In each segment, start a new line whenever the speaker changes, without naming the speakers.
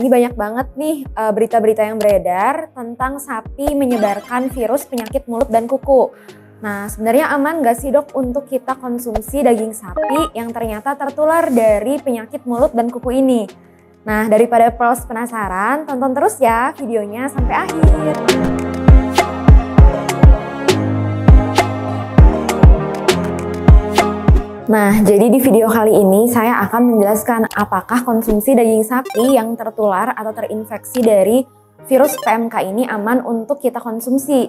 ini banyak banget nih berita-berita yang beredar tentang sapi menyebarkan virus penyakit mulut dan kuku. Nah, sebenarnya aman nggak sih dok untuk kita konsumsi daging sapi yang ternyata tertular dari penyakit mulut dan kuku ini? Nah, daripada pros penasaran, tonton terus ya videonya sampai akhir. Nah, jadi di video kali ini saya akan menjelaskan apakah konsumsi daging sapi yang tertular atau terinfeksi dari virus PMK ini aman untuk kita konsumsi.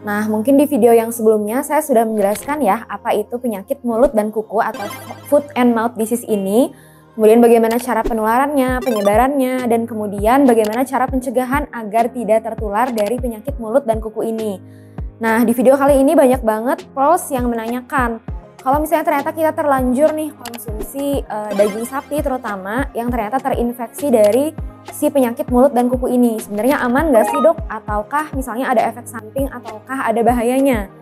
Nah, mungkin di video yang sebelumnya saya sudah menjelaskan ya apa itu penyakit mulut dan kuku atau foot and mouth disease ini, kemudian bagaimana cara penularannya, penyebarannya, dan kemudian bagaimana cara pencegahan agar tidak tertular dari penyakit mulut dan kuku ini. Nah, di video kali ini banyak banget pros yang menanyakan, kalau misalnya ternyata kita terlanjur nih konsumsi daging sapi terutama yang ternyata terinfeksi dari si penyakit mulut dan kuku ini, sebenarnya aman nggak sih dok? Ataukah misalnya ada efek samping ataukah ada bahayanya?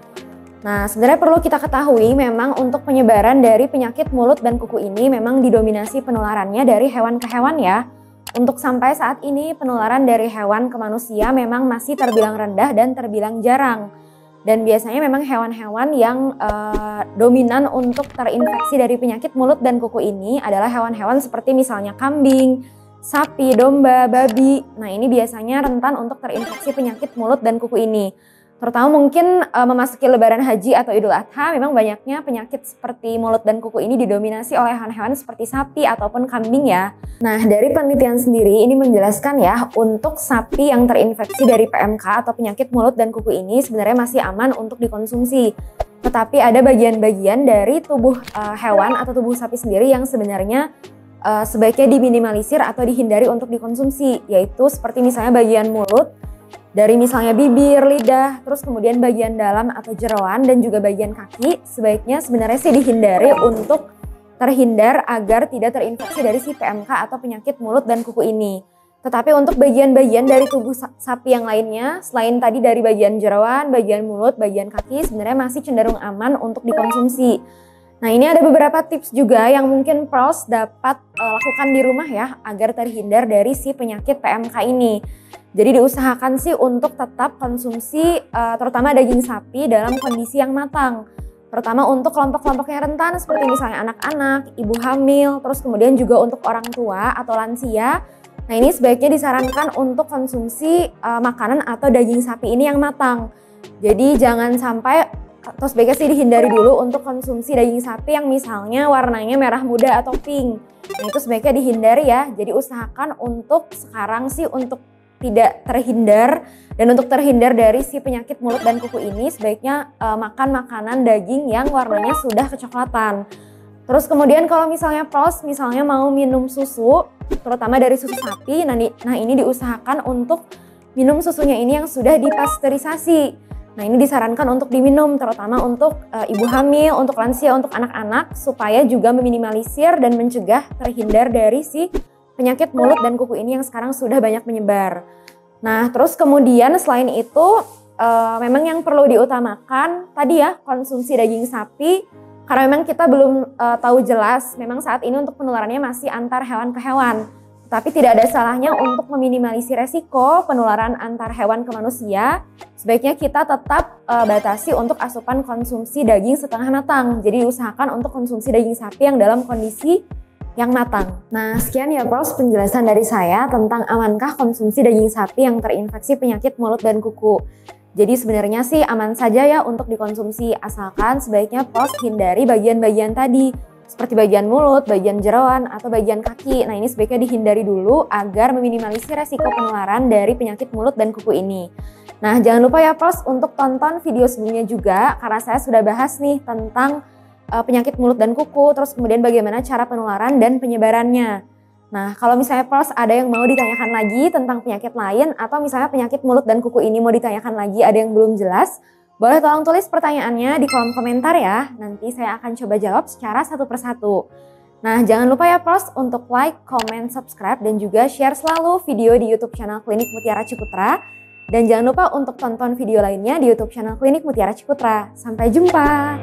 Nah, sebenarnya perlu kita ketahui memang untuk penyebaran dari penyakit mulut dan kuku ini memang didominasi penularannya dari hewan ke hewan ya. Untuk sampai saat ini penularan dari hewan ke manusia memang masih terbilang rendah dan terbilang jarang. Dan biasanya memang hewan-hewan yang dominan untuk terinfeksi dari penyakit mulut dan kuku ini adalah hewan-hewan seperti misalnya kambing, sapi, domba, babi. Nah, ini biasanya rentan untuk terinfeksi penyakit mulut dan kuku ini. Terutama mungkin memasuki lebaran haji atau idul adha, memang banyaknya penyakit seperti mulut dan kuku ini didominasi oleh hewan-hewan seperti sapi ataupun kambing ya. Nah, dari penelitian sendiri ini menjelaskan ya, untuk sapi yang terinfeksi dari PMK atau penyakit mulut dan kuku ini sebenarnya masih aman untuk dikonsumsi. Tetapi ada bagian-bagian dari tubuh hewan atau tubuh sapi sendiri yang sebenarnya sebaiknya diminimalisir atau dihindari untuk dikonsumsi, yaitu seperti misalnya bagian mulut, dari misalnya bibir, lidah, terus kemudian bagian dalam atau jeroan dan juga bagian kaki sebaiknya sebenarnya sih dihindari untuk terhindar agar tidak terinfeksi dari si PMK atau penyakit mulut dan kuku ini. Tetapi untuk bagian-bagian dari tubuh sapi yang lainnya, selain tadi dari bagian jeroan, bagian mulut, bagian kaki sebenarnya masih cenderung aman untuk dikonsumsi. Nah, ini ada beberapa tips juga yang mungkin pros dapat lakukan di rumah ya agar terhindar dari si penyakit PMK ini. Jadi diusahakan sih untuk tetap konsumsi terutama daging sapi dalam kondisi yang matang. Terutama untuk kelompok-kelompok yang rentan seperti misalnya anak-anak, ibu hamil, terus kemudian juga untuk orang tua atau lansia. Nah, ini sebaiknya disarankan untuk konsumsi makanan atau daging sapi ini yang matang. Jadi jangan sampai, atau sebaiknya sih dihindari dulu untuk konsumsi daging sapi yang misalnya warnanya merah muda atau pink. Nah, itu sebaiknya dihindari ya. Jadi usahakan untuk sekarang sih untuk tidak terhindar dan untuk terhindar dari si penyakit mulut dan kuku ini sebaiknya makan makanan daging yang warnanya sudah kecoklatan. Terus kemudian kalau misalnya pros, misalnya mau minum susu, terutama dari susu sapi, nah ini diusahakan untuk minum susunya ini yang sudah dipasteurisasi. Nah, ini disarankan untuk diminum terutama untuk ibu hamil, untuk lansia, untuk anak-anak supaya juga meminimalisir dan mencegah terhindar dari si penyakit mulut dan kuku ini yang sekarang sudah banyak menyebar. Nah, terus kemudian selain itu memang yang perlu diutamakan tadi ya konsumsi daging sapi karena memang kita belum tahu jelas memang saat ini untuk penularannya masih antar hewan ke hewan. Tapi tidak ada salahnya untuk meminimalisir resiko penularan antar hewan ke manusia. Sebaiknya kita tetap batasi untuk asupan konsumsi daging setengah matang. Jadi usahakan untuk konsumsi daging sapi yang dalam kondisi yang matang. Nah, sekian ya pros penjelasan dari saya tentang amankah konsumsi daging sapi yang terinfeksi penyakit mulut dan kuku. Jadi sebenarnya sih aman saja ya untuk dikonsumsi asalkan sebaiknya pros hindari bagian-bagian tadi seperti bagian mulut, bagian jeroan, atau bagian kaki. Nah, ini sebaiknya dihindari dulu agar meminimalisir resiko penularan dari penyakit mulut dan kuku ini. Nah, jangan lupa ya pros untuk tonton video sebelumnya juga karena saya sudah bahas nih tentang penyakit mulut dan kuku, terus kemudian bagaimana cara penularan dan penyebarannya. Nah, kalau misalnya pros ada yang mau ditanyakan lagi tentang penyakit lain atau misalnya penyakit mulut dan kuku ini mau ditanyakan lagi ada yang belum jelas, boleh tolong tulis pertanyaannya di kolom komentar ya. Nanti saya akan coba jawab secara satu persatu. Nah, jangan lupa ya pros untuk like, comment, subscribe, dan juga share selalu video di YouTube channel Klinik Mutiara Ciputra. Dan jangan lupa untuk tonton video lainnya di YouTube channel Klinik Mutiara Ciputra. Sampai jumpa!